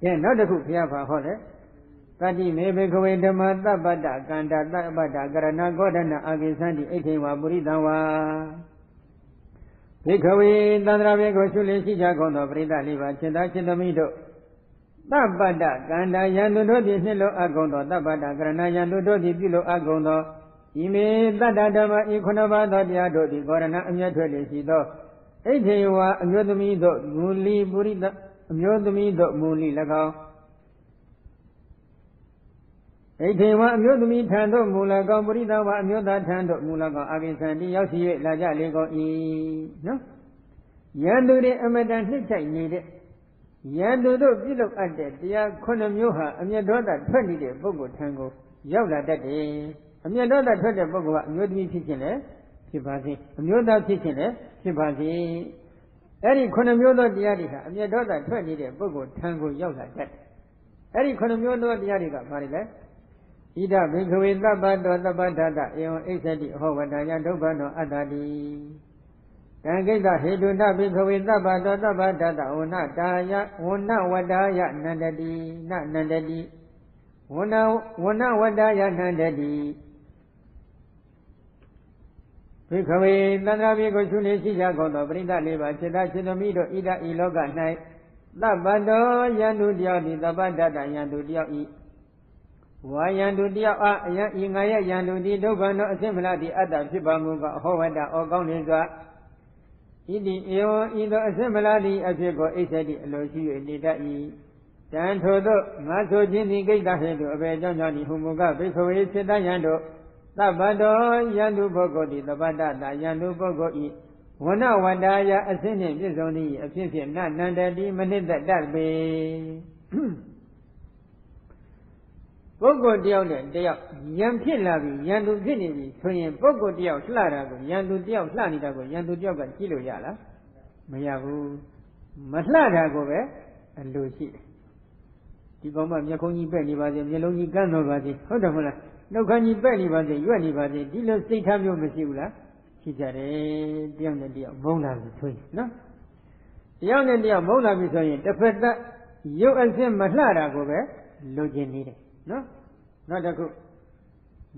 ကဲနောက်တစ်ခုဘုရားပါဟောတယ်တတိမေဘေခဝေဓမ္မသဗ္ဗတကန္တာသဗ္ဗတကရဏဂောဒနာအာကိသန္တိအိဋ္ဌိဝါပုရိသံဝါဘေခဝေသန္တရာဘေကိုရှုလင်းရှိကြကုန်သောပရိသတ်လေးပါจิตသားจิตသမီးတို့သဗ္ဗတကန္တာယံတို့သည်နှိလို့အကုန်သောသဗ္ဗတကရဏယံတို့သည်ပြုလို့အကုန်သောဤမေတတ္တဓမ္မဤခုနှစ်ပါးသောတရားတို့သည်ကောရဏအမျက်ထွက်လျက်ရှိသောအိဋ္ဌိဝါအမျိုးသမီးတို့မူလီပုရိသအမျိုးသမီးတို့မူလီ၎င်းဣဋ္ဌိဝါအမျိုးသမီးထံတို့မူလကောင်ပရိသဝါအမျိုးသားထံတို့မူလကောင်အာကိသန္တိရောက်ရှိ၍လာကြလေကုန်၏နော်ယံသူတွေအမတန်နှိမ့်ချိုက်နေတဲ့ယံသူတို့ပြုလုပ်အပ်တဲ့တရား9မျိုးဟာအမျက်ဒေါသထွက်နေတဲ့ပုဂ္ဂိုလ်ထံကိုရောက်လာတတ်တယ်အမျက်ဒေါသထွက်တဲ့ပုဂ္ဂိုလ်ကအမျိုးသမီးဖြစ်ခြင်းလည်းဖြစ်ပါစေအမျိုးသားဖြစ်ခြင်းလည်းဖြစ်ပါစေအဲ့ဒီ9မျိုးသောတရားတွေဟာအမျက်ဒေါသထွက်နေတဲ့ပုဂ္ဂိုလ်ထံကိုရောက်လာတတ်တယ်အဲ့ဒီ9မျိုးသောတရားတွေကဘာတွေလဲဣဒဘိက္ခဝေသဗ္ဗတောသဗ္ဗဒတဧဝံအိစ္ဆတိဟောဝတ္တယဒုက္ခနောအတ္တတိတံကိတ္တဟေတုနဘိက္ခဝေသဗ္ဗတောသဗ္ဗဒတဝဏတာယဝဏဝတ္တယနန္တတိနနန္တတိဝဏဝတ္တယနန္တတိဘိက္ခဝေသန္တာပြေကိုရှုနေရှိကြကုန်သောပရိသတ်လေးပါจิตသားจิตသမီးတို့ဣဒဤလောက၌သဗ္ဗတောယန္တုတယောက်သည်သဗ္ဗဒတယန္တုတယောက်ဤဝါယံတုတယောက်အားအယံဤငါရဲ့ယံတုတိဒုက္ခနောအစင်မလားတိအတ္တဖြစ်ပါမူကအဟောဝတ္တဩကောင်းနေစွာဣတိဧဝံဤသို့အစင်မလားတိအဖြစ်ကိုအိစ္ဆတိအလိုရှိ၍နေတတ်၏တန်ထို့သောငါဆိုခြင်းသည်ကိတ္တဟေတုအဘယ်ကြောင့်ကြောင့်ဒီဟုမူကဘိက္ခဝေစေတယံတို့သဗ္ဗတောယံတုပုဂ္ဂိုလ်သည်သဗ္ဗတတယံတုပုဂ္ဂိုလ်ဤဝဏဝတ္တယအစင်နှင့်ပြည့်စုံသည့်အဖြစ်ဖြင့်နန္တတိမနစ်သက်တတ်ပေပုဂ္ဂိုလ်တယောက်နဲ့တယောက်ယံဖြစ်လာပြီယံသူဖြစ်နေပြီဆိုရင်ပုဂ္ဂိုလ်တယောက်လှတာကိုယံသူတယောက်လှနေတာကိုယံသူတယောက်ကကြည့်လို့ရလားမရဘူးမလှတာကိုပဲအလိုရှိတယ်ဒီကောင်မှမျက်ခုံးကြီးပဲ့နေပါစေမျက်လုံးကြီးကန်းတော်ပါစေဟုတ်တယ်မဟုတ်လားနှုတ်ခမ်းကြီးပဲ့နေပါစေရွက်နေပါစေဒီလိုစိတ်ထားမျိုးမရှိဘူးလားရှိကြတယ်တယောက်နဲ့တယောက်မုန်းလာပြီဆိုရင်နော်တယောက်နဲ့တယောက်မုန်းလာပြီဆိုရင်တစ်ဖက်သက်ရုပ်အစစ်မလှတာကိုပဲလိုချင်နေတယ်နော်နောက်တစ်ခု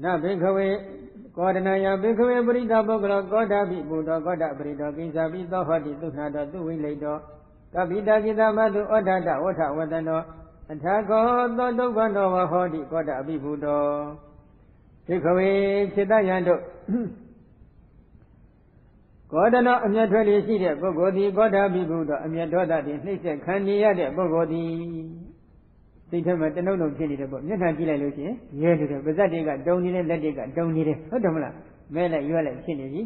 နဘိက္ခဝေကောဒနာယဘိက္ခဝေပရိသပုဂ္ဂလောကောဒပိဘုဒ္ဓကောဒပရိတောကိဉ္စာပိသောဟောတိသုဏတောသူဝိလိတောကပိတာကိတမတုဩဒတဝဋ္ဌဝတ္တနောအထာခောသောဒုက္ခနောဝဟောတိကောဒအပိဘုဒ္ဓောဘိက္ခဝေစေတယံတို့ကောဒနောအမျက်ထွက်လျက်ရှိတဲ့ပုဂ္ဂိုလ်သည်ကောဒပိဘုဒ္ဓောအမျက်ဒေါသသည်နှိမ့်ဆက်ခံနေရတဲ့ပုဂ္ဂိုလ်သည်စိတ်ထဲမှာတနှုတ်လုံးဖြစ်နေတယ်ပေါ့မျက်နှာကြည့်လိုက်လို့ရှိရင်ရဲနေတယ်ပါးစပ်တွေကတုံနေတယ်လက်တွေကတုံနေတယ်ဟုတ်တယ်မလားမဲလိုက်ရွက်လိုက်ဖြစ်နေပြီ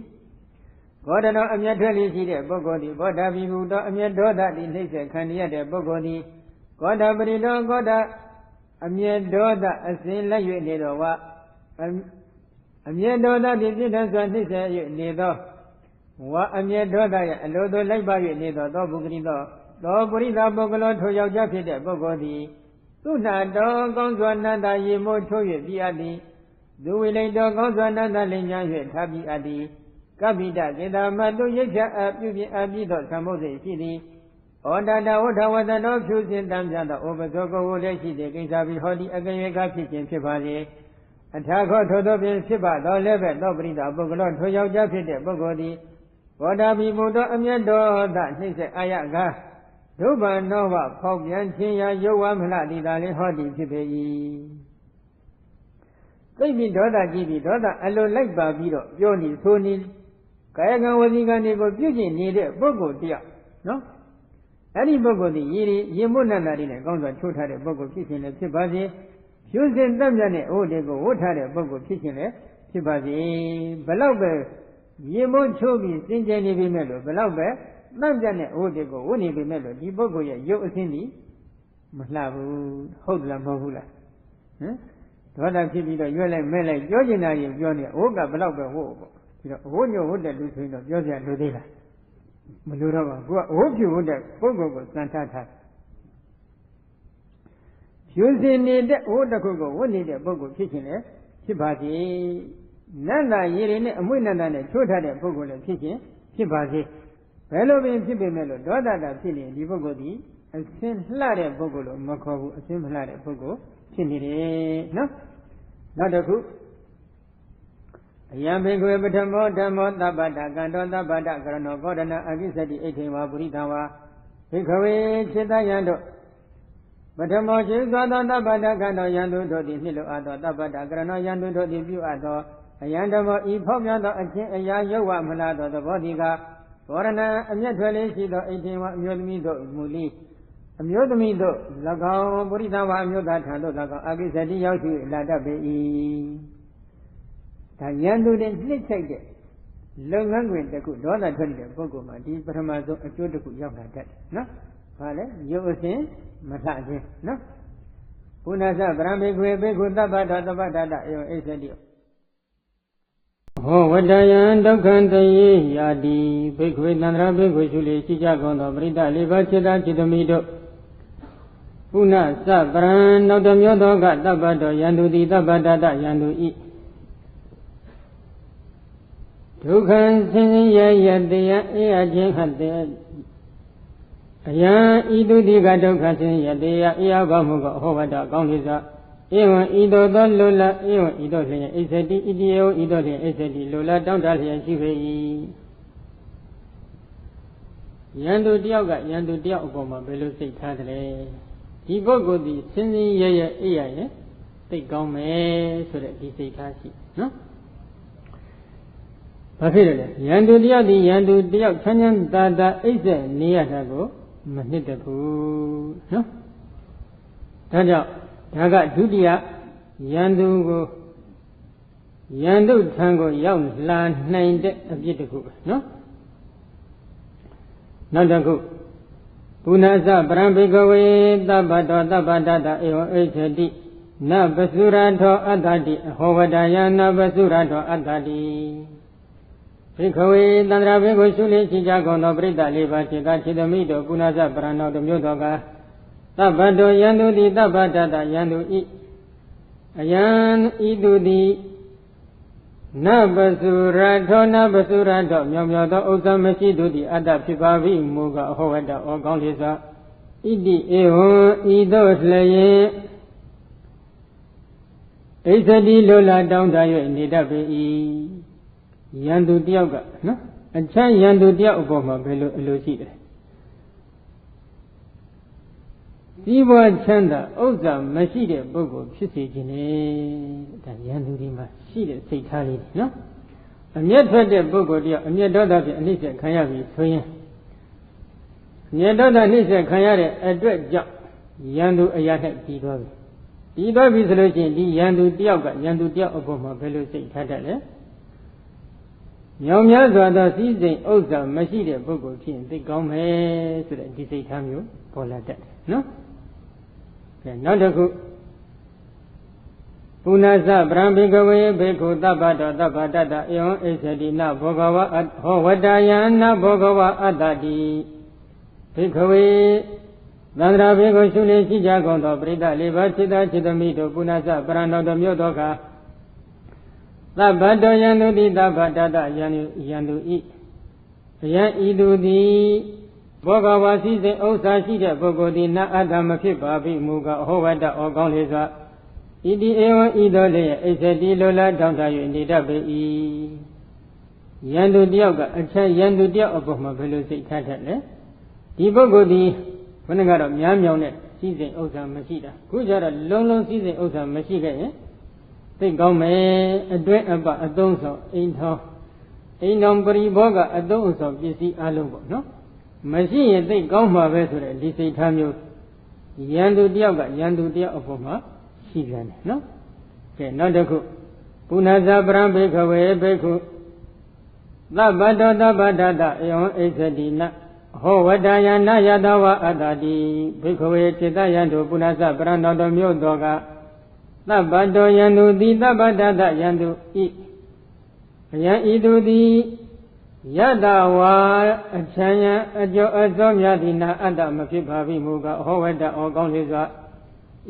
ကောဒနောအမျက်ထွက်လျက်ရှိတဲ့ပုဂ္ဂိုလ်သည်ကောဒပိဘုဒ္ဓောအမျက်ဒေါသသည်နှိမ့်ဆက်ခံရတဲ့ပုဂ္ဂိုလ်သည်ကောဒပရိတောကောဒအမျက်ဒေါသအစဉ်လက်၍နေတော်ဝအမျက်ဒေါသသည်ပြည့်ထန်စွာနှိမ့်ဆက်၍နေသောဝအမျက်ဒေါသရဲ့အလိုသို့လိုက်ပါ၍နေသောပုဂ္ဂလိသောပရိသပုဂ္ဂလောထိုယောက်ျားဖြစ်တဲ့ပုဂ္ဂိုလ်သည်သုဏတော်ကောင်းစွာနန္တာရေမိုးထိုး၍ပြအပ်သည်သူဝိလိတော်ကောင်းစွာနန္တာလင်ညာ၍ထားပြအပ်သည်ကပိတကေတာမတုရိတ်ချအပြုပြင်အပြီးသောသံမုတ်စေရှိသည်ဩဒတဝဋ္ဌဝတ္တနောဖြူစင်တမ်းပြသောဩပဇောကိုဝလည်းရှိသည်ကိစ္စပြီးဟောဒီအကရေကဖြစ်ခြင်းဖြစ်ပါလေအထာခောထိုသောဖြင့်ဖြစ်ပါသောလည်းပဲသောပရိသပုဂ္ဂလောထိုယောက်ျားဖြစ်တဲ့ပုဂ္ဂိုလ်သည်ဘောဓဘိမုသောအမျက်တော်သနှိမ့်ဆက်အာယကာဒုဗ္ဗနောဝဖောက်ပြန်ခြင်းရာယုတ်ဝမလှတိသာလေးဟောတိဖြစ်ပေ၏သိပြီးဒေါသကြည့်ပြီးဒေါသအလိုလိုက်ပါပြီးတော့ပြောနေဆိုနေကာယကံဝစီကံတွေကိုပြုကျင့်နေတဲ့ပုဂ္ဂိုလ်တယောက်နော်အဲ့ဒီပုဂ္ဂိုလ်ဒီရေမွတ်နန္တာတွေနဲ့ကောင်းစွာချိုးထားတဲ့ပုဂ္ဂိုလ်ဖြစ်ခြင်းလည်းဖြစ်ပါစေဖြူစင်တတ်မြတ်တဲ့အိုးတွေကိုဝတ်ထားတဲ့ပုဂ္ဂိုလ်ဖြစ်ခြင်းလည်းဖြစ်ပါစေဘလောက်ပဲရေမွတ်ချိုးပြီးစင်ကြယ်နေပြီမဲ့လို့ဘလောက်ပဲတန့်ပြတ်တဲ့အိုးတွေကိုဝတ်နေပြီမဲ့လို့ဒီပုဂ္ဂိုလ်ရဲ့ရုပ်အဆင်းဒီမလှဘူးဟုတ်လားမဟုတ်ဘူးလားဟမ်ဒေါသဖြစ်ပြီးတော့ရွက်လိုက်မဲ့လိုက်ပြောကျင်တာရင်ပြောနေအိုးကဘလောက်ပဲဝတ်ပေါ့ဒီတော့အဝတ်ညို့ဝတ်တဲ့လူဆိုရင်တော့ပြောစရာလိုသေးလားမလိုတော့ပါဘူးကအဝတ်ဖြူဝတ်တဲ့ပုဂ္ဂိုလ်ကိုစံထားထားဖြူစင်နေတဲ့အိုးတစ်ခုကိုဝတ်နေတဲ့ပုဂ္ဂိုလ်ဖြစ်ခြင်းလည်းဖြစ်ပါစေနန္တာရေတွေနဲ့အမွေနန္တာနဲ့ချိုးထားတဲ့ပုဂ္ဂိုလ်လည်းဖြစ်ခြင်းဖြစ်ပါစေဘယ်လိုပင်ဖြစ်ပေမဲ့လို့ဒေါသတာဖြစ်နေဒီပုဂ္ဂိုလ်ဒီ အစင်းလှတဲ့ပုဂ္ဂိုလ်လို့မခေါ်ဘူးအစင်းမလှတဲ့ပုဂ္ဂိုလ်ဖြစ်နေတယ်နော်နောက်တစ်ခုအယံဘေကွေပထမောဓမ္မောသဗ္ဗတကံတောသဗ္ဗတကရဏောကောဒနာအကိစ္စတိအိဋ္ဌိဝါပုရိသဝါဘေခဝေจิตယံတို့ပထမောရှိသောသဗ္ဗတကံတောယံတို့တို့သည်နှစ်လိုအပ်သောသဗ္ဗတကရဏောယံတို့သည်ပြုအပ်သောအယံဓမ္မောဤဖောက်ပြသောအချင်းအရာရုပ်ဝမလားသောသဘောတိကဘောရဏအမျက်ထွက်လေးရှိသောအိဋ္ဌိဝါအမျိုးသမီးတို့မူလီအမျိုးသမီးတို့၎င်းပုရိသဝါအမျိုးသားထံတို့၎င်းအကိစ္စတိရောက်ရှိလာတတ်ပေ၏ဒါယံသူတွေနှစ်ချိုက်တဲ့လုပ်ငန်းခွင်တစ်ခုဒေါသထွက်နေတဲ့ပုဂ္ဂိုလ်မှာဒီပထမဆုံးအကျိုးတစ်ခုရောက်လာတတ်တယ်နော်။ဘာလဲရုပ်အစဉ်မလှခြင်းနော်။ဘုနာသဗရမေခွေဘေခုသဗ္ဗတသဗ္ဗတတအေဝအိသတိဟောဝတ္တယံဒုက္ခံတယေယာတိဘေခွေသန္တရာဘေခွေရှုလေရှိကြကုန်သောပရိသလေးပါးจิตจิตမိတို့ပုဏ္ဏသဗရံနောက်တမျိုးသောကသဗ္ဗတောယံသူတိသဗ္ဗတတယံသူဤဒုက္ခံဆင်းရဲရတရားအေးအခြင်းဟတဲ့အယံဤတုတိကဒုက္ခဆင်းရဲတရားအေးအဘမှုကဟောဝတ္တကောင်းလေးစွာဧဝံဤသို့သောလိုလားဧဝံဤသို့လျင်အိသတိဣတိယောဤသို့လျင်အိသတိလိုလားတောင်းတလျင်ရှိပေ၏ယံသူတယောက်ကယံသူတယောက်အပေါ်မှာဘယ်လိုစိတ်ထားသလဲဒီပုဂ္ဂိုလ်ဒီဆင်းရဲရအေးရရင်သိကောင်းမယ်ဆိုတဲ့ဒီစိတ်ထားရှိနော်ဘာဖြစ်လဲယန္တုတယောက်ဒီယန္တုတယောက်ချမ်းချမ်းသာသာအိပ်ဆက်နေရတာကိုမနှစ်တဘူးနော်ဒါကြောင့်ဒါကဒုတိယယန္တုကိုယန္တုထံကိုရောက်လာနိုင်တဲ့အပြစ်တစ်ခုပဲနော်နောက်တစ်ခုပုဏ္ဏသပရံဘေကဝေသဗ္ဗတောသဗ္ဗတတဧဝအိသတိနပစုရထောအတ္တတိအဟောဝတ္တယနပစုရထောအတ္တတိဘေခဝေသန္တရာဘေကိုရှုလေရှိကြကုန်သောပရိသတ်လေးပါးจิตจิตမိတို့ပုဏ္ဏသပရဏောတမျိုးသောကသဗ္ဗတောယံသူတိသဗ္ဗတတယံသူဤအယံဤသူတိနပစုရထောနပစုရထောမြောင်မြောင်သောဥစ္စာမရှိသူသည်အတ္တဖြစ်ပါ၏မူကအဟောဝတ္တဩကောင်းလေးစွာဣတိဧဝံဤသို့လျင်ဣသတိလိုလားတောင်းတ၍နေတတ်ပေ၏ယန္တုတယောက်ကနော်အချမ်းယန္တုတယောက်အပေါ်မှာဘယ်လိုအလိုရှိတယ်ဒီဘဝချမ်းသာဥစ္စာမရှိတဲ့ပုဂ္ဂိုလ်ဖြစ်စေခြင်းလေဒါယန္တုဒီမှာရှိတဲ့စိတ်ထားလေးနော်အမျက်ထွက်တဲ့ပုဂ္ဂိုလ်တယောက်အမျက်ဒေါသဖြင့်အနှိမ့်ဆက်ခံရပြီဆိုရင်အမျက်ဒေါသနှိမ့်ဆက်ခံရတဲ့အတွက်ကြောင့်ယန္တုအရာ၌တည်သွားပြီတည်သွားပြီဆိုလို့ရှိရင်ဒီယန္တုတယောက်ကယန္တုတယောက်အပေါ်မှာဘယ်လိုစိတ်ထားတတ်လဲမြောင်များစွာသောစည်းစိမ်ဥစ္စာမရှိတဲ့ပုဂ္ဂိုလ်ဖြစ်ရင်သိကောင်းမယ်ဆိုတဲ့ဒီစိတ်ထားမျိုးပေါ်လာတတ်တယ်နော်။ကဲနောက်တစ်ခုပုဏ္ဏသဗရံဘေကဝေဘေခုသဗ္ဗတောသဗ္ဗတတဧဝံအိသတိနဘောဂဝဟောဝတ္တယံနဘောဂဝအတ္တတိဘေကဝေသန္တရာဘေကိုရှုလေရှိကြကုန်သောပရိသတ်လေးပါးจิตจิตမိတို့ပုဏ္ဏသဗရဏောတမျိုးသောကသဗ္ဗတောယံသူတိသဗ္ဗတတယံသူဤအယံဤသူသည်ဘောဂဝါစီစဉ်ဥစ္စာရှိတဲ့ပုဂ္ဂိုလ်သည်နအတ္တမဖြစ်ပါပြီမူကအဟောဝတ္တဩကောင်းလေးစွာဣတိဧဝံဤသို့လည်းအိသတိလိုလားတောင်းတ၍နေတတ်ပေ၏ယံသူတယောက်ကအချမ်းယံသူတယောက်အပေါ်မှာဘယ်လိုစိတ်ထားတတ်လဲဒီပုဂ္ဂိုလ်သည်ဘုန်းကတော့များမြောင်တဲ့စီစဉ်ဥစ္စာမရှိတာခုကျတော့လုံးလုံးစီစဉ်ဥစ္စာမရှိခဲ့ရင်သိကောင်းမယ်အတွင်းအပအသုံးဆောင်အိမ်ထောင်ပရိဘောကအသုံးအဆောင်ပစ္စည်းအလုံးပေါ့နော်မရှိရင်သိကောင်းမှာပဲဆိုတဲ့ဒီစိတ်ထားမျိုးယန္တုတယောက်ကယန္တုတယောက်အပေါ်မှာရှိပြန်တယ်နော်ကဲနောက်တစ်ခုပုဏ္ဏဇာပရံဘေခဝေဘေခုသဗ္ဗတောသဗ္ဗတတဧဝံအိသတိနဟောဝတ္တယနာယတဝအတ္တတိဘေခဝေจิตယံတုပုဏ္ဏဇာပရံတော်တော်မျိုးတော်ကသဗ္ဗတောယံသူတိသဗ္ဗတတယံသူဤအယံဤသူသည်ယတဝါအချမ်းယံအကျော်အစောများသည်နာအတ္တမဖြစ်ပါပြီမူကားဟောဝတ္တဩကောင်းလေးစွာ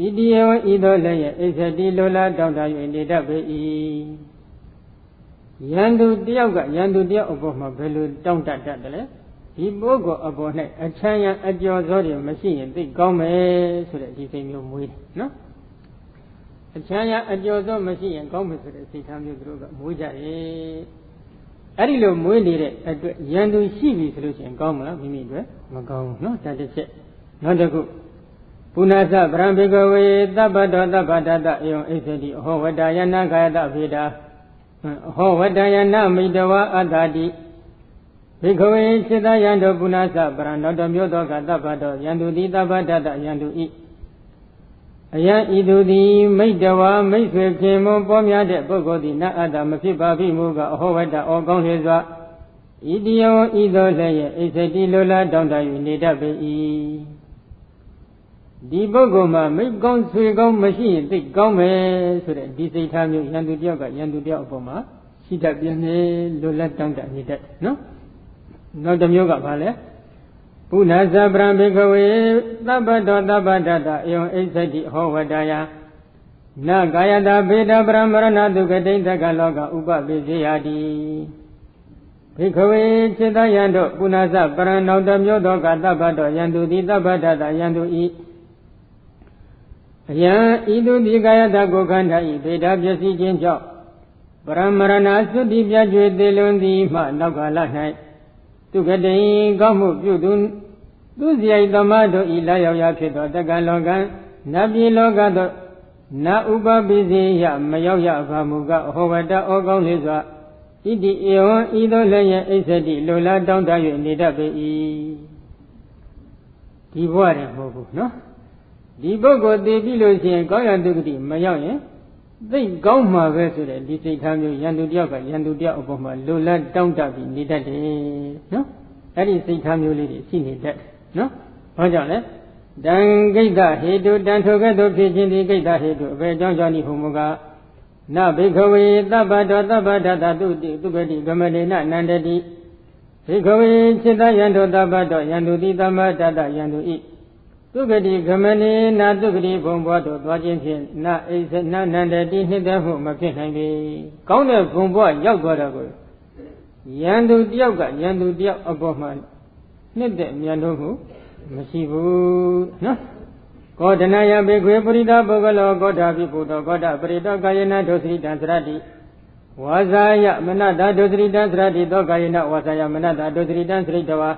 ဣတိယဝဤသို့လည်းအိသတိလိုလားတောင်းတ၍နေတတ်ပေ၏ယန္တုတယောက်ကယန္တုတယောက်အပေါ်မှာဘယ်လိုတောင်းတတတ်တယ်လဲ ဒီပုဂ္ဂိုလ်အပေါ်၌အချမ်းရံအကျော်စောတွေမရှိရင်သိကောင်းမယ်ဆိုတဲ့ဒီစိတ်မျိုးမွေးတယ်နော်အချမ်းရံအကျော်စောမရှိရင်ကောင်းမယ်ဆိုတဲ့စိတ်ထားမျိုးသူတို့ကမွေးကြတယ်အဲ့ဒီလိုမွေးနေတဲ့အတွက်ရန်သူရှိပြီဆိုလို့ရှိရင်ကောင်းမလားမိမိအတွက်မကောင်းဘူးနော်ဒါတစ်ချက်နောက်တစ်ခုပုဏ္ဏသဗရံဘေကဝေသဗ္ဗတောသဗ္ဗတတဧဝံဣစ္ဆတိအဟောဝတ္တယနာခာယတဖေတာအဟောဝတ္တယနာမိတဝအတ္တတိဘေကဝေစိတယံတောပုဏ္ဏသဗရံနောက်တော်မျိုးသောကသဗ္ဗတောယံသူတိသဗ္ဗတတယံသူဤအယံဤသူသည်မိတဝမိတ်ဆွေခင်မွန်ပေါ်များတဲ့ပုဂ္ဂိုလ်သည်နအတ္တမဖြစ်ပါပြီမူကအဟောဝတ္တဩကောင်းလေစွာဤတယောဤသောလည်းရဲ့ဣစ္ဆတိလိုလားတောင်းတ၍နေတတ်ပေ၏ဒီပုဂ္ဂိုလ်မှာမိကောင်းဆွေကောင်းမရှိရင်သိကောင်းမယ်ဆိုတဲ့ဒီစိတ်ထားမျိုးရန်သူတယောက်ကရန်သူတယောက်အပေါ်မှာရှိတတ်ပြင်းနေလိုလားတောင်းတနေတတ်နော်နောက်တစ်မျိုးကဘာလဲပုဏ္ဏဇဗရံဘေကဝေသဗ္ဗတောသဗ္ဗတတဧဝံဣစ္ဆတိဟောဝတ္တယနကာယတာဘေဒပရမရဏတုကတိသကလောကဥပပိစေယတိဘေကဝေจิตယံတို့ပုဏ္ဏဇဗရံနောက်တစ်မျိုးသောကသဗ္ဗတောယံသူတိသဗ္ဗတတယံသူဤအယံဤသူဒီကာယတာကိုခန္ဓာဤဘေဒပျက်စီးခြင်းကြောင့်ပရမရဏသုတိပြကျွေသေးလွန်သည်မှနောက်ကာလ၌သူကတိကောင်းမှုပြုသူစရိုက်သမားတို့ဤလာရောက်ရာဖြစ်သောတက္ကလောကနတ်ပြည်လောကသို့နဥပပိစေယမရောက်ရပါမူကဟောဝတ္တဩကောင်းလေစွာဣတိဧဝံဤသို့လည်းရဲ့ဣစ္ဆတိလိုလားတောင်းတ၍နေတတ်ပေ၏ဒီဘဝတည်းမဟုတ်ဘူးနော်ဒီပုဂ္ဂိုလ်သိပြီလို့ရှိရင်ကောင်းရတုဂတိမရောက်ရင်သိကောင်းမှာပဲဆိုတဲ့ဒီစိတ်ထားမျိုးရန်သူတယောက်ကရန်သူတယောက်အပေါ်မှာလိုလားတောင်းတပြီးနေတတ်တယ်နော်အဲ့ဒီစိတ်ထားမျိုးလေးတွေရှိနေတတ်နော်ဘာကြောင့်လဲတံဂိတ္တဟေတုတံထိုကဲ့သို့ဖြစ်ခြင်းဒီဂိတ္တဟေတုအဘယ်ကြောင့်ကြောင့်ဤဟုမူကားနဘိခဝေသဗ္ဗတောသဗ္ဗတတသုတိသူကတိဂမတေနနန္တတိဘိခဝေจิตယံတောသဗ္ဗတောယံသူတိသမ္မာတတယံသူဤသူကတိဂမနေနာသူကတိဘုံဘဝသို့သွားခြင်းဖြင့်နအိစနနန္တတိနှစ်သက်မှုမဖြစ်နိုင်ပေကောင်းတဲ့ဘုံဘဝရောက်သွားတာကိုယံသူတယောက်ကယံသူတယောက်အပေါ်မှာနှစ်သက်မြန်လို့မှုမရှိဘူးနော်ကောဒနာယဘေခွေပရိသပုဂ္ဂလောကောဓာပိပုတ္တောကောဓပရိတောကာယနာဒုစရိတံသရတိဝါဇာယမနတာဒုစရိတံသရတိသောကာယနာဝါဇာယမနတာဒုစရိတံသရိတဝါ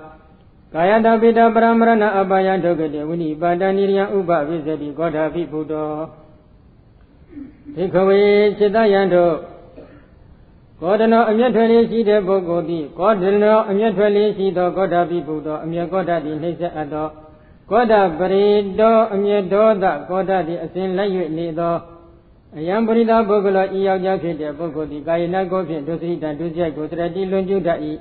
ကာယတာပိတပရမရဏအပါယဒုက္ခတေဝိနိပါဒနိရိယဥပဝိဇ္ဇတိကောဓာပိပုတ္တောဘေခဝေจิตယံတို့ကောဒနောအမျက်ထွက်လေးရှိတဲ့ပုဂ္ဂိုလ်သည်ကောဒနောအမျက်ထွက်လေးရှိသောကောဓာပိပုတ္တောအမျက်ကောဓာတိနှိမ့်ဆက်အပ်သောကောဓပရိတောအမျက်ဒေါသကောဓတိအစဉ်လိုက်၍နေသောအယံပရိသပုဂ္ဂလောဤယောက်ျားဖြစ်တဲ့ပုဂ္ဂိုလ်သည်ကာယနာကိုဖြင့်ဒုစရိတံဒုစရိုက်ကိုသရတိလွန်ကျူတတ်၏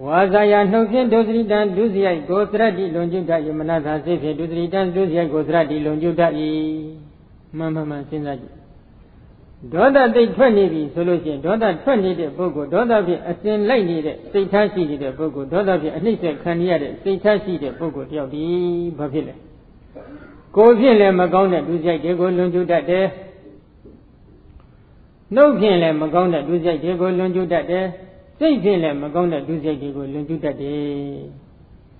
ဝါဇာယနှုတ်ဖြင့်ဒုစရိတံဒုစရိုက်ကိုသရတိလွန်ကျူတတ်၏မနသာစိတ်ဖြင့်ဒုစရိတံဒုစရိုက်ကိုသရတိလွန်ကျူတတ်၏မှန်စဉ်းစားကြည့်ဒေါသတိတ်ထွက်နေပြီဆိုလို့ရှိရင်ဒေါသထွက်နေတဲ့ပုဂ္ဂိုလ်ဒေါသဖြင့်အစဉ်လိုက်နေတဲ့စိတ်ထားရှိနေတဲ့ပုဂ္ဂိုလ်ဒေါသဖြင့်အနှိမ့်ဆက်ခံရတဲ့စိတ်ထားရှိတဲ့ပုဂ္ဂိုလ်တယောက်ဒီဘာဖြစ်လဲကိုယ်ဖြင့်လည်းမကောင်းတဲ့ဒုစရိုက်တွေကိုလွန်ကျူးတတ်တယ်နှုတ်ဖြင့်လည်းမကောင်းတဲ့ဒုစရိုက်တွေကိုလွန်ကျူးတတ်တယ်စိတ်ဖြင့်လည်းမကောင်းတဲ့ဒုစရိုက်တွေကိုလွန်ကျူးတတ်တယ်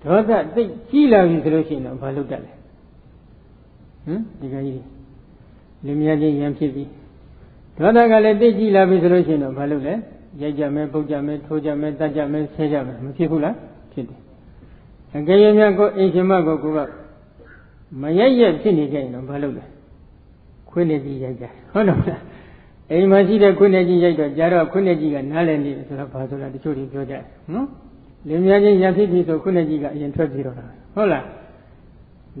ဒေါသသိတ်ကြီးလာပြီဆိုလို့ရှိရင်တော့ဘာလုပ်တတ်လဲဒီကကြီးလင်းမြချင်းရံဖြစ်ပြီဒေါသကလည်းသိကြည့်လာပြီဆိုလို့ရှိရင်တော့ဘာလုပ်လဲရိုက်ကြမယ်ပုတ်ကြမယ်ထိုးကြမယ်တတ်ကြမယ်ဆဲကြမယ်မဖြစ်ဘူးလားဖြစ်တယ်အကယ်၍များကိုအိမ်ရှင်မကိုကမရိုက်ရက်ဖြစ်နေကြရင်တော့ဘာလုပ်လဲခွင်းနဲ့ကြီးရိုက်ကြဟုတ်တော့လားအိမ်မှာရှိတဲ့ခွင်းနဲ့ကြီးရိုက်တော့ကြာတော့ခွင်းနဲ့ကြီးကနားလည်နေတယ်ဆိုတော့ဘာဆိုလားတချို့တွေပြောကြတယ်နော်လင်းများချင်းရံဖြစ်ပြီဆိုခွင်းနဲ့ကြီးကအရင်ထွက်ပြီးတော့တာဟုတ်လား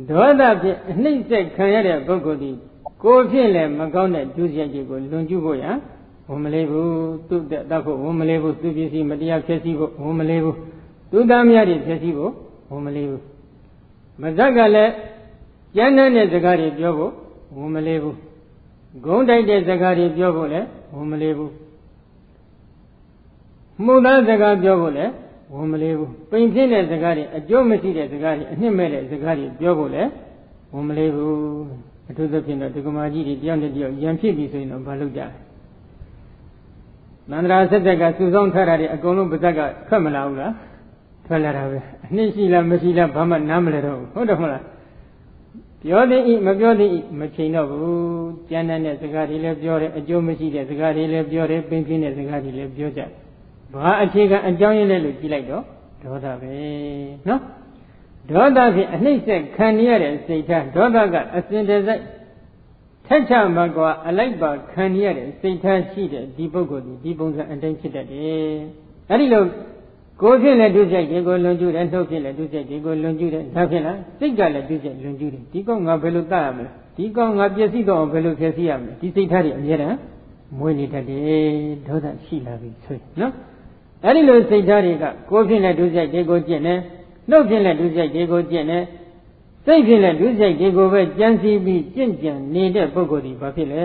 ဒေါသဖြင့်အနှိမ့်ဆက်ခံရတဲ့ပုဂ္ဂိုလ်ဒီကိုယ်ဖြင့်လည်းမကောင်းတဲ့ဒုစရိုက်တွေကိုလွန်ကျူးဖို့ရဝန်မလေးဘူးသူ့တက်တတ်ဖို့ဝန်မလေးဘူးသူပစ္စည်းမတရားဖျက်ဆီးဖို့ဝန်မလေးဘူးသူသားမယားတွေဖျက်ဆီးဖို့ဝန်မလေးဘူးမဇ္ဇကလည်းကျမ်းတဲ့စကားတွေပြောဖို့ဝန်မလေးဘူးဂုံးတိုက်တဲ့စကားတွေပြောဖို့လည်းဝန်မလေးဘူးမှုသားစကားပြောဖို့လည်းဝန်မလေးဘူးပိန်ဖြစ်တဲ့စကားတွေအကျိုးမရှိတဲ့စကားတွေအနှစ်မဲ့တဲ့စကားတွေပြောဖို့လည်းဝန်မလေးဘူးအထူးသဖြင့်တော့ဒကမာကြီးတွေတယောက်နဲ့တယောက်ရံဖြစ်ပြီဆိုရင်တော့မလုပ်ကြဘူး။နန္ဒရာဆက်ဆက်ကစုဆောင်ထားတာတွေအကုန်လုံးပါဇက်ကထွက်မလာဘူးလား။ဟ ထွက်လာတာပဲအနှစ်ရှိလားမရှိလားဘာမှနားမလဲတော့ဘူးဟုတ်တယ်မဟုတ်လားပြောသည်ဤမပြောသည်ဤမချိန်တော့ဘူးကျမ်းတဲ့စကားတွေလည်းပြောတယ်အကျိုးမရှိတဲ့စကားတွေလည်းပြောတယ်ပင်ပြင်းတဲ့စကားတွေလည်းပြောကြတယ်ဘာအခြေခံအကြောင်းရင်းလဲလို့ကြည့်လိုက်တော့ဒေါသပဲနော်ဒေါသဖြင့်အနှိမ့်ဆက်ခံရတဲ့စိတ်ထားဒေါသကအစဉ်တစိုက်ထက်ချမကွာအလိုက်ပါခံရတဲ့စိတ်ထားရှိတဲ့ဒီပုဂ္ဂိုလ်ဒီပုံစံအတိုင်းဖြစ်တတ်တယ်အဲဒီလိုကိုယ်ဖြစ်လည်းဒုစရိုက်တွေကိုလွန်ကျူးတယ်နှုတ်ဖြစ်လည်းဒုစရိုက်တွေကိုလွန်ကျူးတယ်ဒါဖြစ်လားစိတ်ကလည်းဒုစရိုက်လွန်ကျူးတယ်ဒီကောင်ငါဘယ်လိုတတ်ရမလဲဒီကောင်ငါပျက်စီးတော့ဘယ်လိုဖြည့်ဆည်းရမလဲဒီစိတ်ထားတွေအမြဲတမ်းမွေးနေတတ်တယ်ဒေါသရှိလာပြီဆိုရင်နော်အဲဒီလိုစိတ်ထားတွေကကိုယ်ဖြစ်လည်းဒုစရိုက်တွေကိုကျင့်တယ်နှုတ်ဖြစ်လည်းဒုစရိုက်တွေကိုကျင့်တယ်စိတ်ဖြစ်လည်းဒုစရိုက်တွေကိုပဲကြံစည်ပြီးကျင့်ကြံနေတဲ့ပုဂ္ဂိုလ်ဒီဘာဖြစ်လဲ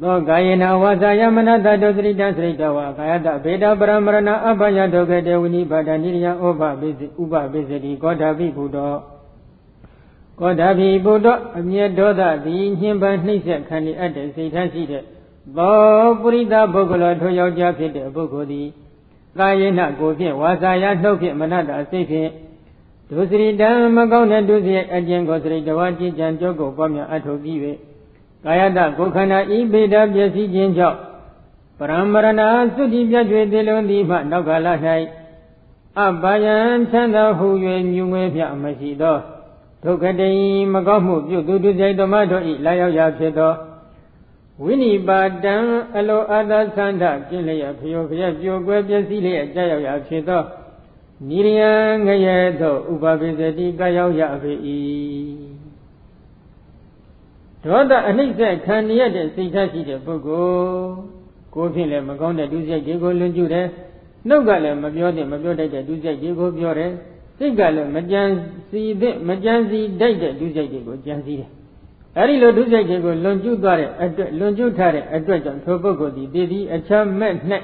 သောကာယေနဝါစာယမနတတောသရိတံသရိတဝါကာယတဗေဒပရမရဏအဘယဒုက္ခတေဝိနိပါဒနိရိယဩဘပိစိဥပပိစတိကောဓာပိဘုဒ္ဓောကောဓာပိဘုဒ္ဓောအမျက်ဒေါသသည်ညှဉ်းပန်းနှိပ်စက်ခံနေအပ်တဲ့စိတ်ထားရှိတဲ့သောပုရိသပုဂ္ဂလောထိုယောက်ျားဖြစ်တဲ့ပုဂ္ဂိုလ်သည်ကာယေနကိုဖြင့်ဝါစာယနှုတ်ဖြင့်မနတစိတ်ဖြင့်ဒုစရိတံမကောင်းတဲ့ဒုစရိုက်အကျင့်ကိုစရိတဝါကြည်ကြံကြောကိုပွားများအထောက်ပြီး၍ကာယတကိုယ်ခန္ဓာဤပေဒပျက်စီးခြင်းကြောင့်ပရမရဏသုတိပြတ်၍သေလွန်သည်မှနောက်ကာလ၌အဘာယံချမ်းသာဟု၍မြူငွေဖြမရှိသောဒုက္ခတိမကောင်းမှုပြုသူဒုစရိုက်ဓမ္မတို့ဤလာရောက်ရာဖြစ်သောဝိနိပါတံအလိုအာသသန္ဓကျင့်လျက်ဖျော်ဖျက်ပြိုကွယ်ပျက်စီးလျက်ကြာရောက်ရာဖြစ်သောနိရိယငရဲသောဥပပိစတိကရောက်ရပေ၏ဒေါသအနှိမ့်ဆက်ခံရတဲ့စိတ်ထားရှိတဲ့ပုဂ္ဂိုလ်ကိုယ်ဖြင့်လည်းမကောင်းတဲ့ဒုစရိုက်တွေကိုလွန်ကျူးတယ်နှုတ်ကလည်းမပြောတတ်တဲ့ဒုစရိုက်တွေကိုပြောတယ်စိတ်ကလည်းမကြံစီတတ်တဲ့ဒုစရိုက်တွေကိုကြံစည်တယ်အဲဒီလိုဒုစရိုက်တွေကိုလွန်ကျူးထားတဲ့အတွက်ကြောင့်ထိုပုဂ္ဂိုလ်သည်တည်သည်အချမ်းမဲ့၌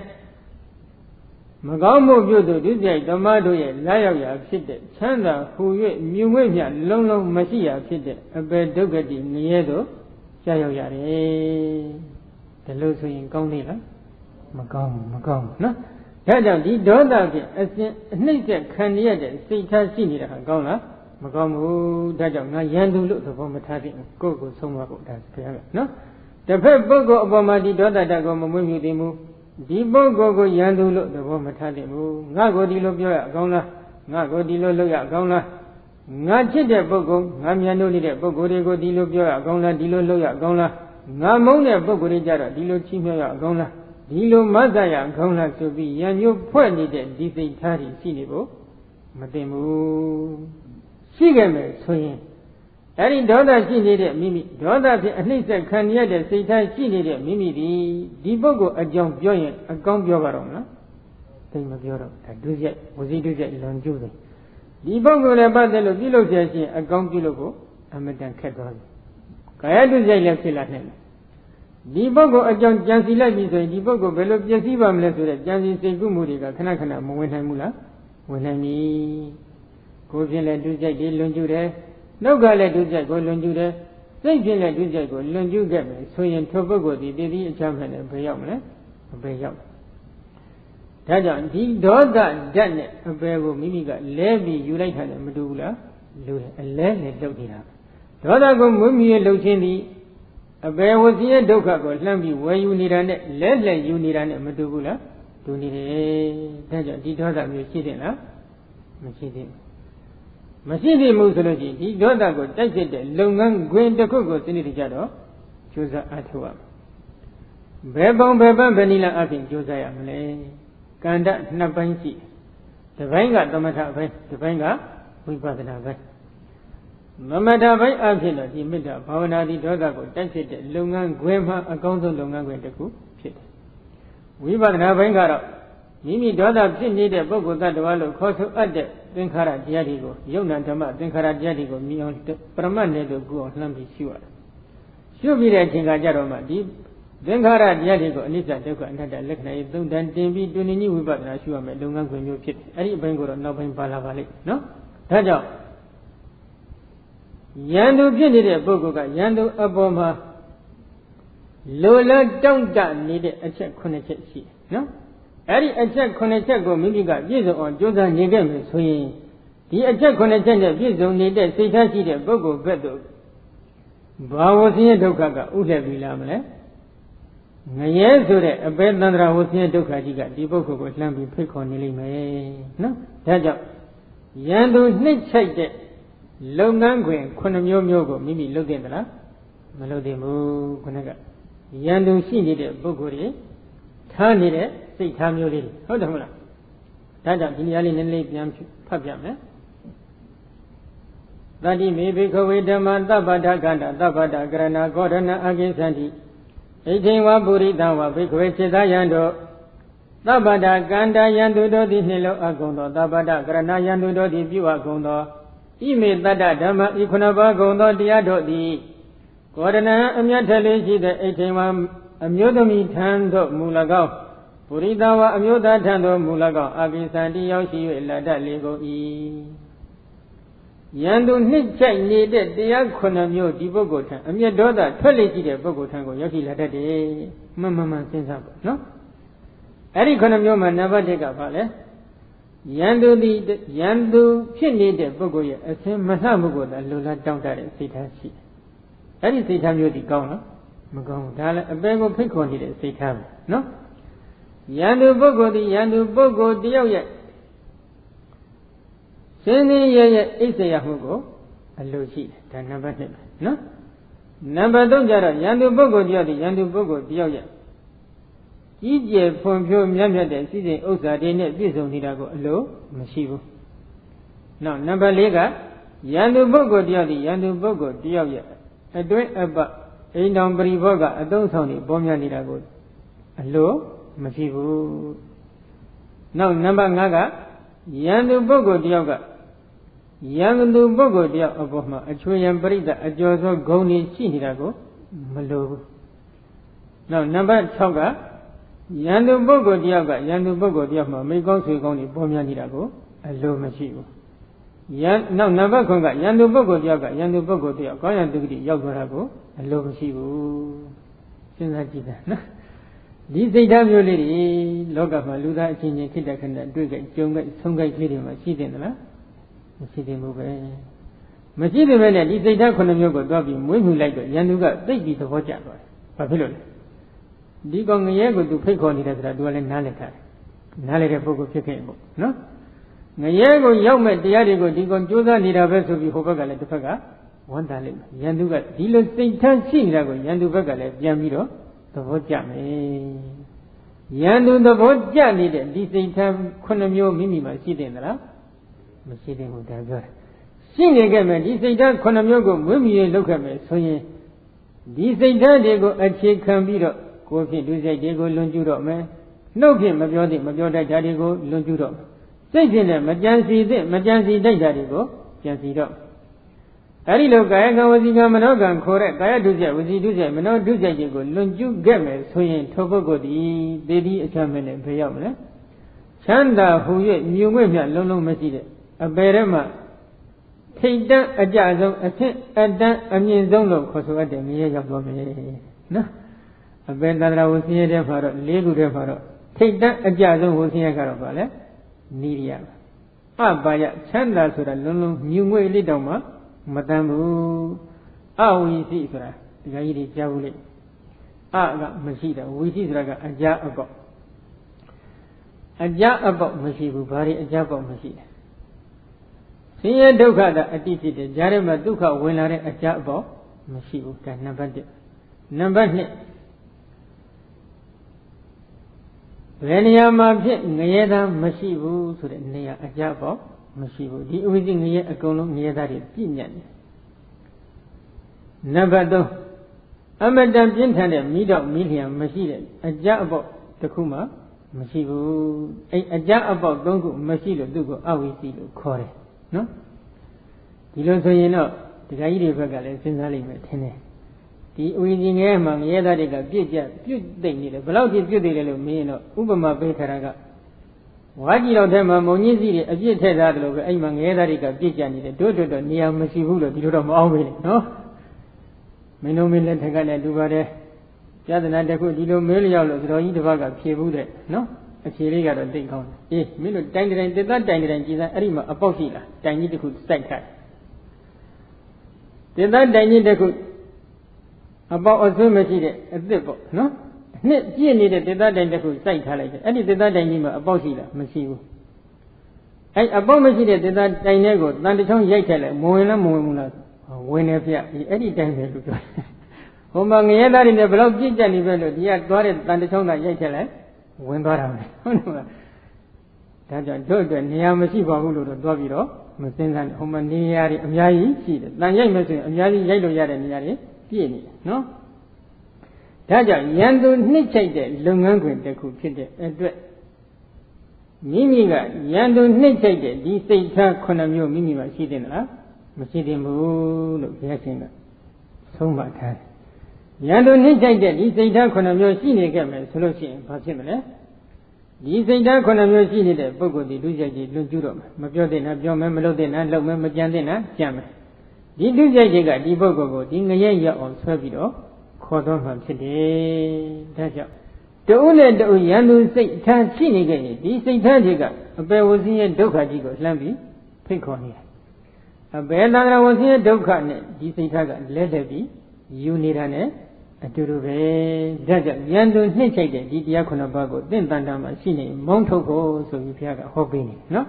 မကောင်းမှုပြုသူဒုစရိုက်ဓမ္မတို့ရဲ့လာရောက်ရာဖြစ်တဲ့ချမ်းသာဟူ၍မြူငွေ့မြလုံးလုံးမရှိရာဖြစ်တဲ့အပေဒုက္ခတိငရဲသို့ကြာရောက်ရတယ်ဒါလို့ဆိုရင်ကောင်းသေးလားမကောင်းဘူးနော်ဒါကြောင့်ဒီဒေါသဖြင့်အစဉ်အနှိမ့်ဆက်ခံရတဲ့စိတ်ထားရှိနေတာဟာကောင်းလားမကောင်းဘူးဒါကြောင့်ငါရန်သူလို့သဘောမထားသင့်ဘူးကိုယ့်ကိုဆုံးမဖို့ဒါဘုရားကနော်တစ်ဖက်ပုဂ္ဂိုလ်အပေါ်မှာဒီဒေါသတတ်ကိုမမွေးမြူသိမှုဒီပုဂ္ဂိုလ်ကိုရန်သူလို့သဘောမထားသင့်ဘူးငါကိုဒီလိုပြောရအကောင်းလားငါကိုဒီလိုလုပ်ရအကောင်းလားငါချစ်တဲ့ပုဂ္ဂိုလ်ငါမြန်လို့နေတဲ့ပုဂ္ဂိုလ်တွေကိုဒီလိုပြောရအကောင်းလားဒီလိုလုပ်ရအကောင်းလားငါမုန်းတဲ့ပုဂ္ဂိုလ်တွေကြတော့ဒီလိုချီးမြှောက်ရအကောင်းလားဒီလိုမဆရအကောင်းလားဆိုပြီးရန်မျိုးဖွဲ့နေတဲ့ဒီစိတ်ထားတွေရှိနေဖို့မသင့်ဘူးရှိခဲ့မယ်ဆိုရင်အဲဒီဒေါသရှိနေတဲ့မိမိဒေါသဖြင့်အနှိမ့်ဆက်ခံရတဲ့စိတ်ထားရှိနေတဲ့မိမိဒီပုဂ္ဂိုလ်အကြောင်းပြောရင်အကောင်းပြောပါတော့မလားသိမပြောတော့ဒါဒုစရိုက်ဝစီဒုစရိုက်လွန်ကျူးတယ်ဒီပုဂ္ဂိုလ်လည်းပတ်သက်လို့ပြုလုပ်ရခြင်းအကောင်းပြုလုပ်ဖို့အမတန်ခက်သွားတယ်ကာယဒုစရိုက်လည်းဖြစ်လာနိုင်တယ်ဒီပုဂ္ဂိုလ်အကြောင်းကြံစီလိုက်ပြီဆိုရင်ဒီပုဂ္ဂိုလ်ဘယ်လိုပျက်စီးပါမလဲဆိုတဲ့ကြံစီစိတ်ကူးမှုတွေကခဏခဏမဝင်နိုင်ဘူးလားဝင်နိုင်ပြီကိုယ်ဖြင့်လည်းဒုစရိုက်တွေလွန်ကျူးတယ်နှုတ်ကလည်းဒုစရိုက်ကိုလွန်ကျူးတယ်စိတ်ဖြင့်လည်းဒုစရိုက်ကိုလွန်ကျူးခဲ့မယ်ဆိုရင်ထိုပုဂ္ဂိုလ်ဒီတည်ပြီးအချမ်းမဲ့နဲ့ဘယ်ရောက်မလဲအပေရောက်ဒါကြောင့်ဒီဒေါသဓာတ်နဲ့အပေကိုမိမိကလဲပြီးယူလိုက်တာနဲ့မတူဘူးလားလူအလဲနဲ့လှုပ်နေတာဒေါသကိုမွေးမြူလှုပ်ခြင်းသည်အပေဝစီရဲ့ဒုက္ခကိုလှမ်းပြီးဝယ်ယူနေတာနဲ့လဲလှည့်ယူနေတာနဲ့မတူဘူးလားတူနေတယ်ဒါကြောင့်ဒီဒေါသမျိုးရှိတယ်လားမရှိသေးဘူးမရှိသေးဘူးဆိုလို့ရှိရင်ဒီဒေါသကိုတိုက်စစ်တဲ့လုပ်ငန်းခွင်တစ်ခုကိုစနစ်တကျတော့ကြိုးစားအားထုတ်ရမယ်ဘယ်ပုံဘယ်ပန်းဘယ်နည်းလမ်းအပြင်ကြိုးစားရမလဲကန္တနှစ်ပိုင်းရှိတစ်ပိုင်းကသမထပိုင်းတစ်ပိုင်းကဝိပဿနာပိုင်းသမထပိုင်းအဖြစ်တော့ဒီမေတ္တာဘာဝနာဒီဒေါသကိုတိုက်စစ်တဲ့လုပ်ငန်းခွင်မှာအကောင်းဆုံးလုပ်ငန်းခွင်တစ်ခုဖြစ်တယ်ဝိပဿနာပိုင်းကတော့မိမိဒေါသဖြစ်နေတဲ့ပုဂ္ဂိုလ်တ attva လို့ခေါ်ဆိုအပ်တဲ့သင်္ခါရတရားတွေကိုယုံနာဓမ္မသင်္ခါရတရားတွေကိုမြင်အောင်ပရမတ်နဲ့တို့ကူအောင်လှမ်းပြီးရှုရတယ်ရှုပြီးတဲ့အချိန်ကကြတော့မှဒီသင်္ခါရတရားတွေကိုအနိစ္စဒုက္ခအနတ္တလက္ခဏာရေးသုံးတန်တင်ပြီးတွင်ကြီးဝိပဿနာရှုရမယ်လုပ်ငန်းခွင်မျိုးဖြစ်တယ်အဲ့ဒီအပိုင်းကိုတော့နောက်ပိုင်းပါလာပါလိမ့်နော်ဒါကြောင့်ယန္တုဖြစ်နေတဲ့ပုဂ္ဂိုလ်ကယန္တုအပေါ်မှာလိုလားတောင့်တနေတဲ့အချက်9ချက်ရှိတယ်နော် အဲ့ဒီအချက်9ချက်ကိုမိမိကပြည့်စုံအောင်ကြိုးစားနေခဲ့မယ်ဆိုရင်ဒီအချက်9ချက်နဲ့ပြည့်စုံနေတဲ့စိတ်ထားရှိတဲ့ပုဂ္ဂိုလ်ဘက်သို့ဘာဝဆင်းရဲဒုက္ခကဥလှည့်ပြီးလာမလဲငရဲဆိုတဲ့အပေသန္တရာဝဆင်းရဲဒုက္ခကြီးကဒီပုဂ္ဂိုလ်ကိုလှမ်းပြီးဖိတ်ခေါ်နေလိမ့်မယ်နော်ဒါကြောင့်ယန္တုနှိမ့်ချိုက်တဲ့လုပ်ငန်းခွင်9မျိုးမျိုးကိုမိမိလုပ်တဲ့သလားမလုပ်သင့်ဘူးခုနကယန္တုရှိနေတဲ့ပုဂ္ဂိုလ်တွေထားနေတဲ့စိတ်ထားမျိုးလေးတွေဟုတ်တယ်မလားဒါကြောင့်ဒီနေရာလေးနည်းနည်းပြန်ဖတ်ပြမယ်သတိမေဘိခဝေဓမ္မသဗ္ဗတကန္တသဗ္ဗတကရဏဂောဓနအကိသန္တိဣဋ္ဌိဝပုရိသဝဘိခဝေစေတယံတို့သဗ္ဗတကန္တယံသူတို့သည်နှလုံးအကုန်သောသဗ္ဗတကရဏယံသူတို့သည်ပြုအပ်ကုန်သောဣမေတတ္တဓမ္မဤ9ပါးကုန်သောတရားတို့သည်ဂောဓနအမြတ်ထလေးရှိတဲ့ဣဋ္ဌိဝအမျိုးသမီးထံသို့မူ၎င်းပုရိသဝအမျိုးသားထံသို့မူ၎င်းအကိသန္တိရောက်ရှိ၍လတ္တလေးကုန်၏ယန္တုနှစ်ချိုက်နေတဲ့တရား9မျိုးဒီပုဂ္ဂိုလ်ထံအမျက်ဒေါသထွက်လေရှိတဲ့ပုဂ္ဂိုလ်ထံကိုရောက်ရှိလာတတ်တယ်မှန်စဉ်းစားပါနော်အဲ့ဒီ9မျိုးမှာနံပါတ်1ကဘာလဲယန္တုဖြစ်နေတဲ့ပုဂ္ဂိုလ်ရဲ့အစင်းမလှမှုကိုသာလိုလားတောင်းတတဲ့စိတ်ထားရှိအဲ့ဒီစိတ်ထားမျိုးဒီကောင်းလားမကောင်းဘူးဒါလည်းအပေကိုဖိတ်ခေါ်နေတဲ့စိတ်ထားပဲနော်ယန္တုပုဂ္ဂိုလ်ဒီယန္တုပုဂ္ဂိုလ်တယောက်ရဲ့စင်းစင်းရဲရဲအိပ်စရာမှုကိုအလိုရှိတယ်ဒါနံပါတ်1ပဲနော်နံပါတ်3ကျတော့ယန္တုပုဂ္ဂိုလ်တယောက်ဒီယန္တုပုဂ္ဂိုလ်တယောက်ရဲ့ကြီးကျယ်ဖွံ့ဖြိုးမြတ်တဲ့စီစဉ်ဥစ္စာတွေနဲ့ပြည့်စုံနေတာကိုအလိုမရှိဘူးနောက်နံပါတ်4ကယန္တုပုဂ္ဂိုလ်တယောက်ဒီယန္တုပုဂ္ဂိုလ်တယောက်ရဲ့အတွင်းအပအိမ်တော်ပရိဘောကအသုံးဆောင်နေပေါ်များနေတာကိုအလိုမရှိဘူးနောက်နံပါတ်5ကယန္တုပုဂ္ဂိုလ်တယောက်ကယန္တုပုဂ္ဂိုလ်တယောက်အပေါ်မှာအချွေယံပရိသအကျော်သောဂုဏ်တွေရှိနေတာကိုမလိုဘူးနောက်နံပါတ်6ကယန္တုပုဂ္ဂိုလ်တယောက်ကယန္တုပုဂ္ဂိုလ်တယောက်မှာမိကောင်းဆွေကောင်းတွေပေါ်များနေတာကိုအလိုမရှိဘူးနောက်နံပါတ်9ကယန္တုပုဂ္ဂိုလ်တယောက်ကယန္တုပုဂ္ဂိုလ်တယောက်ကောင်းရန်တုဂတိရောက်သွားတာကိုအလိုမရှိဘူးစဉ်းစားကြည့်တာနော်ဒီစိတ်ဓာတ်မျိုးလေးတွေလောကမှာလူသားအချင်းချင်းခိတ္တခဏတွေ့ကြကြုံကြဆုံးကြကလေးတွေမှာရှိတယ်လားမရှိတယ်ဘူးပဲမရှိတယ်ပဲနဲ့ဒီစိတ်ဓာတ်9မျိုးကိုတွားပြီးမွေးမြူလိုက်တော့ယန္တုကသိပြီးသဘောကျသွားတယ်ဘာဖြစ်လို့လဲဒီကောင်ငရဲကိုသူဖိတ်ခေါ်နေတယ်ဆိုတာသူကလည်းနားလည်ထားတယ်နားလည်တဲ့ပုဂ္ဂိုလ်ဖြစ်ခဲ့ရင်ပေါ့နော်ငရဲကိုရောက်မဲ့တရားတွေကိုဒီကောင်ကြိုးစားနေတာပဲဆိုပြီးဟိုဘက်ကလည်းတစ်ဖက်ကဝန်တာလိုက်ယန္တုကဒီလိုစိတ်ထားရှိနေတာကိုယန္တုဘက်ကလည်းပြန်ပြီးတော့သဘောကျမယ်ယန္တုသဘောကျနေတဲ့ဒီစိတ်ထား9မျိုးမိမိမှာရှိတယ်သလားမရှိတယ်ဘူးဒါပြောတယ်ရှိနေခဲ့မယ်ဒီစိတ်ထား9မျိုးကိုမွေးမြူရေးလုပ်ခဲ့မယ်ဆိုရင်ဒီစိတ်ထားတွေကိုအခြေခံပြီးတော့ကိုယ်ဖြင့်လူစိတ်တွေကိုလွန်ကျူးတော့မယ်နှုတ်ဖြင့်မပြောသင့်မပြောတတ်တာတွေကိုလွန်ကျူးတော့စိတ်ဖြင့်လည်းမကြံစီသင့်မကြံစီတတ်တာတွေကိုကြံစီတော့အဲဒီလိုကာယကံဝစီကံမနောကံခေါ်တဲ့ကာယဒုစရိုက်ဝစီဒုစရိုက်မနောဒုစရိုက်တွေကိုလွန်ကျူးခဲ့မယ်ဆိုရင်ထိုပုဂ္ဂိုလ်ဒီသေတိအချမ်းမဲ့နဲ့ဘယ်ရောက်မလဲချမ်းသာဟူ၍မြုံငွေ့မြလုံးလုံးမရှိတဲ့အပေထဲမှာထိတ်တန့်အကြဆုံးအဆင့်အတန်းအမြင့်ဆုံးလို့ခေါ်ဆိုအပ်တယ်မြဲရောက်သွားမယ်နော်အပေသန္တရာဝဆင်းရဲတဲ့မှာတော့၄ခုထဲမှာတော့ထိတ်တန့်အကြဆုံးဝဆင်းရဲကတော့ဗာလဲနိရိယအပါယချမ်းသာဆိုတာလုံးလုံးမြုံငွေ့လေးတောင်မှမတန်ဘူးအဝိသိဆိုတာဒီကကြီးတွေကြားဘူးလေအကမရှိတာဝိသိဆိုတာကအကြအပေါက်အကြအပေါက်မရှိဘူးဘာတွေအကြပေါက်မရှိတယ်ဆင်းရဲဒုက္ခတာအတိဖြစ်တယ်ကြားထဲမှာဒုက္ခဝင်လာတဲ့အကြအပေါက်မရှိဘူးဒါနံပါတ်1နံပါတ်2ဘယ်နေရာမှာဖြစ်ငရဲသားမရှိဘူးဆိုတဲ့နေရာအကြအပေါက်မရှိဘူးဒီအဝိဇ္ဇငရဲအကုန်လုံးငရဲသားတွေပြည့်ညတ်တယ်နံပါတ်3အမတန်ပြင်းထန်တဲ့မိတော့မိလျံမရှိတဲ့အကြအပေါက်တစ်ခုမှမရှိဘူးအဲ့အကြအပေါက်3ခုမရှိလို့သူ့ကိုအဝိဇ္ဇလို့ခေါ်တယ်နော်ဒီလိုဆိုရင်တော့ဒကာကြီးတွေဘက်ကလည်းစဉ်းစားလိမ့်မယ်ထင်တယ်ဒီအဝိဇ္ဇငရဲမှာငရဲသားတွေကပြည့်သိမ့်နေတယ်ဘယ်လောက်ပြည့်သိတယ်လို့မင်းတော့ဥပမာပေးထားတာကဝါကြီးတော်ထဲမှာမုံကြီးစီတွေအပြည့်ထည့်ထားတယ်လို့ပဲအဲ့မှာငရဲသားတွေကပြည့်ကျနေတယ်တို့တော့နေရာမရှိဘူးလို့ဒီလိုတော့မအောင်ပဲလေနော်မင်းတို့မင်းလက်ထက်ကလည်းတူပါတယ်ပြဿနာတစ်ခုဒီလိုမေးလျောက်လို့သတော်ကြီးတစ်ပါးကဖြေဘူးတဲ့နော် အခြေလေးကတော့တိတ်ကောင်းတယ်အေးမင်းတို့တိုင်တိုင်းတက်သားတိုင်တိုင်းကြည်စားအဲ့ဒီမှာအပေါက်ရှိလားတိုင်ကြီးတစ်ခုစိုက်ထားတက်သားတိုင်ကြီးတစ်ခုအပေါက်အဆွေးမရှိတဲ့အစ်စ်ပေါ့နော်နှစ်ပြည့်နေတဲ့တက်သားတိုင်တစ်ခုစိုက်ထားလိုက်တယ်အဲ့ဒီတက်သားတိုင်ကြီးမှာအပေါက်ရှိလားမရှိဘူးအဲ့အပေါက်မရှိတဲ့တက်သားတိုင်တွေကိုတန်တချောင်းရိုက်ထည့်လိုက်မဝင်လားမဝင်ဘူးလားဝင်နေဖေအဲ့ဒီတိုင်ပဲလို့ပြောဟိုမှာငရဲသားတွေနဲ့ဘယ်တော့ပြည့်ကြက်နေပဲလို့ဒီကသွားတဲ့တန်တချောင်းသာရိုက်ထည့်လိုက်ဝင်သွားတာပဲဟုတ်တယ်မလားဒါကြောင့်တို့အတွက်နေရာမရှိပါဘူးလို့တော့တွားပြီးတော့မစင်းစားနဲ့ဟိုမှာနေရာတွေအများကြီးရှိတယ်တန်ရိုက်မယ်ဆိုရင်အများကြီးရိုက်လို့ရတဲ့နေရာတွေပြည့်နေတယ်နော်ဒါကြောင့်ရန်သူနှိမ့်ချိတ်တဲ့လုပ်ငန်းခွင်တစ်ခုဖြစ်တဲ့အတွက်မိမိကရန်သူနှိမ့်ချိတ်တဲ့ဒီစိတ်ထား9မျိုးမိမိမှာရှိတယ်လားမရှိသင့်ဘူးလို့ဘုရားရှင်ကဆုံးမထားတယ်ရန်သူနှိမ့်ချိတ်တဲ့ဒီစိတ်ထား9မျိုးရှိနေခဲ့မယ်ဆိုလို့ရှိရင်ဘာဖြစ်မလဲဒီစိတ်ဓာတ်9မျိုးရှိနေတဲ့ပုဂ္ဂိုလ်ဒီဒုစရိုက်ကြီးလွန်ကျူးတော့မယ်မပြောတဲ့နာပြောမယ်မလုပ်တဲ့နာလုပ်မယ်မကြံတဲ့နာကြံမယ်ဒီဒုစရိုက်ကြီးကဒီပုဂ္ဂိုလ်ကိုဒီငရဲရောက်အောင်ဆွဲပြီးတော့ခေါ်တော့မှဖြစ်တယ်ဒါကြောင့်တဦးနဲ့တဦးရန်သူစိတ်ထားရှိနေခဲ့ရင်ဒီစိတ်ထားကြီးကအပေဝစီရဲ့ဒုက္ခကြီးကိုလှမ်းပြီးဖိတ်ခေါ်နေတယ်အပေသန္တရာဝစီရဲ့ဒုက္ခနဲ့ဒီစိတ်ထားကလဲလှည့်ပြီးယူနေတာနဲ့အတူတူပဲဒါကြောင့်ရန်သူနှိမ့်ချိတ်တဲ့ဒီတရား9ပါးကိုသင်္တန်တာမှာရှိနေမောင်းထုတ်ဖို့ဆိုပြီးဘုရားကဟောပေးနေနော်